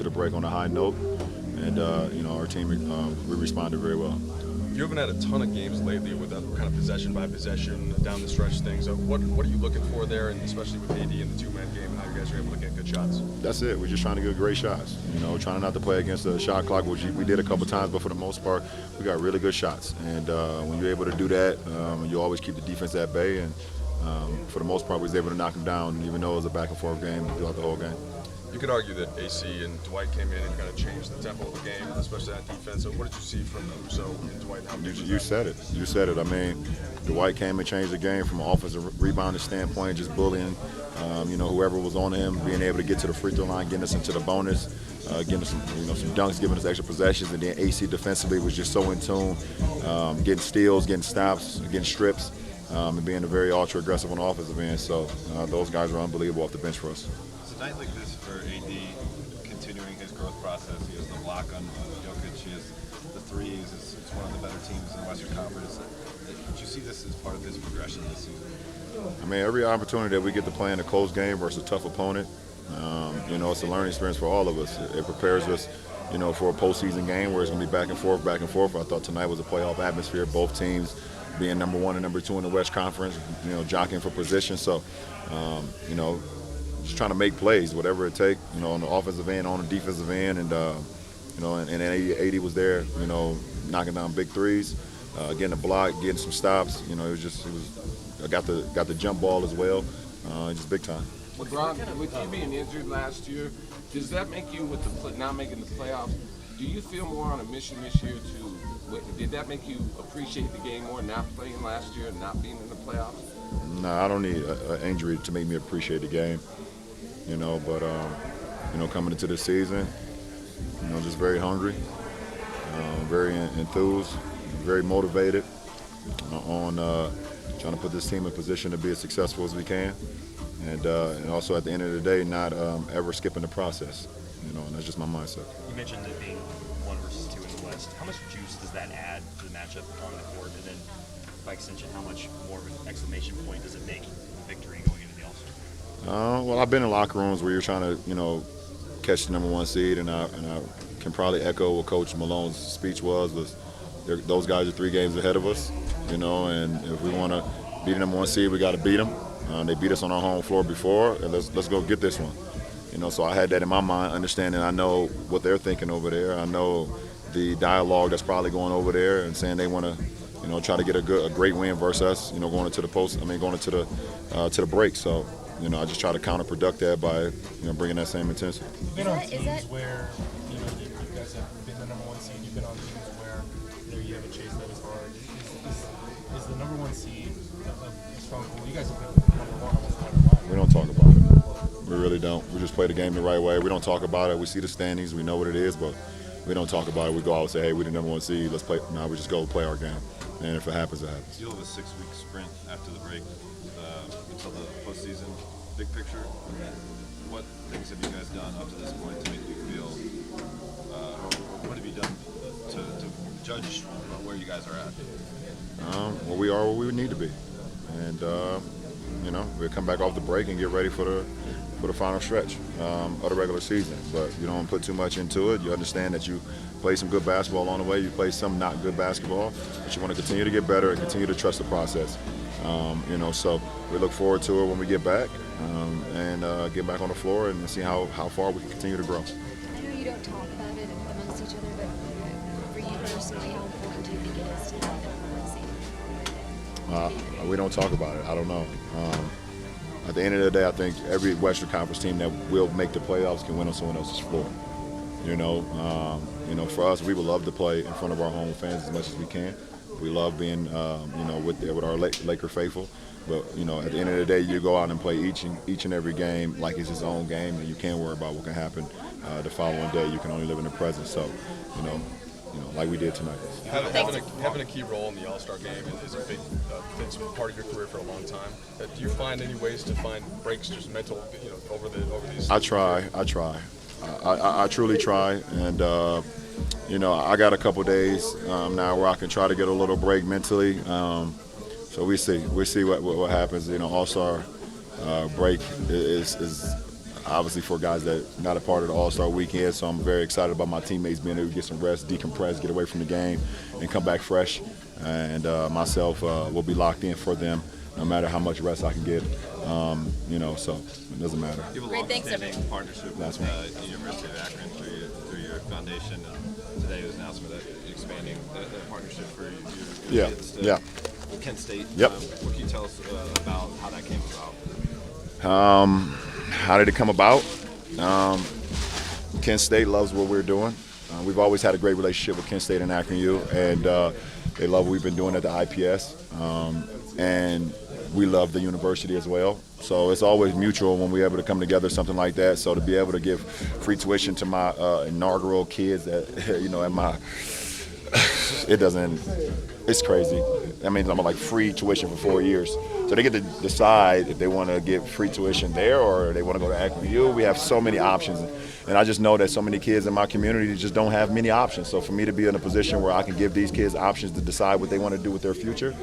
to the break on a high note, and our team we responded very well. You haven't had a ton of games lately with that kind of possession by possession down the stretch thing. So what are you looking for there, and especially with AD and the two-man game, and how you guys are able to get good shots? That's it. We're just trying to get great shots. Trying not to play against the shot clock, which we did a couple times, but for the most part, we got really good shots. And when you're able to do that, you always keep the defense at bay. And for the most part, we was able to knock them down, even though it was a back and forth game throughout the whole game. You could argue that AC and Dwight came in and kind of changed the tempo of the game, especially that defense. So what did you see from Uso and Dwight? You said it. You said it. I mean, Dwight came and changed the game from an offensive rebounding standpoint, just bullying, whoever was on him, being able to get to the free throw line, getting us into the bonus, getting us some dunks, giving us extra possessions, and then AC defensively was just so in tune, getting steals, getting stops, getting strips, and being a very ultra aggressive on the offensive end. So those guys are unbelievable off the bench for us. It's a night like this for AD, continuing his growth process. He has the block on Jokic. He has the threes. It's one of the better teams in the Western Conference. Did you see this as part of his progression this season? I mean, every opportunity that we get to play in a close game versus a tough opponent, it's a learning experience for all of us. It prepares us, for a postseason game where it's going to be back and forth, back and forth. I thought tonight was a playoff atmosphere. Both teams being number one and number two in the West Conference, jockeying for position. So, just trying to make plays, whatever it takes, on the offensive end, on the defensive end, and and AD was there, knocking down big threes, getting a block, getting some stops. I got the jump ball as well, just big time. Lebron, with you being injured last year, does that make you, with the not making the playoffs, do you feel more on a mission this year did that make you appreciate the game more, not playing last year and not being in the playoffs? No, I don't need an injury to make me appreciate the game. But coming into this season, just very hungry, very enthused, very motivated on trying to put this team in position to be as successful as we can, and also at the end of the day, not ever skipping the process. And that's just my mindset. You mentioned it being 1 versus 2 in the West. How much juice does that add to the matchup on the court? And then, by extension, how much more of an exclamation point does it make victory going into the All-Star? Well, I've been in locker rooms where you're trying to, catch the number 1 seed, and I can probably echo what Coach Malone's speech was those guys are 3 games ahead of us, and if we want to beat the number 1 seed, we got to beat them. They beat us on our home floor before, and let's go get this one. So I had that in my mind, understanding I know what they're thinking over there. I know the dialogue that's probably going over there and saying they want to, try to get a great win versus us, going into the break. So, I just try to counterproduct that by, bringing that same intensity. You've been on teams where, you guys have been the number 1 seed. You've been on teams where, you haven't chased that as hard. Is the number 1 seed a strong goal? You guys have been number 1 almost no matter what. We don't talk about it. We really don't. We just play the game the right way. We don't talk about it. We see the standings. We know what it is, but we don't talk about it. We go out and say, hey, we're the number 1 seed. Let's play. Now we just go play our game. And if it happens, it happens. You'll have a 6-week sprint after the break until the postseason. Big picture, what things have you guys done up to this point to make you feel, what have you done to judge where you guys are at? Well, we are where we need to be. And, we'll come back off the break and get ready for the final stretch of the regular season. But you don't put too much into it. You understand that you play some good basketball along the way. You play some not good basketball. But you want to continue to get better and continue to trust the process. So we look forward to it when we get back and get back on the floor and see how far we can continue to grow. I know you don't talk about it amongst each other, but for you personally, how important do you think it is to have that one seed? We don't talk about it. I don't know. At the end of the day, I think every Western Conference team that will make the playoffs can win on someone else's floor. For us, we would love to play in front of our home fans as much as we can. We love being, with our Laker faithful. But at the end of the day, you go out and play each and every game like it's his own game, and you can't worry about what can happen the following day. You can only live in the present. So, like we did tonight. Having a key role in the All-Star game is a big it's part of your career for a long time. Do you find any ways to find breaks, just mental, over these? I try. I truly try, and I got a couple days now where I can try to get a little break mentally. So we see what happens. All-Star break is obviously for guys that not a part of the All-Star weekend. So I'm very excited about my teammates being able to get some rest, decompress, get away from the game, and come back fresh. And myself will be locked in for them, no matter how much rest I can get. So it doesn't matter. You have a Great, thanks, long-standing partnership That's with right. the University of Akron through your foundation. And today was an announcement that expanding that partnership for your Yeah, kids to yeah. Kent State. Yep. What can you tell us about how that came about? How did it come about? Kent State loves what we're doing. We've always had a great relationship with Kent State and Akron U, and they love what we've been doing at the IPS. And we love the university as well. So it's always mutual when we're able to come together, something like that. So to be able to give free tuition to my inaugural kids at my it's crazy. I mean, I'm like free tuition for 4 years. So they get to decide if they want to get free tuition there or they want to go to Akron U. We have so many options. And I just know that so many kids in my community just don't have many options. So for me to be in a position where I can give these kids options to decide what they want to do with their future,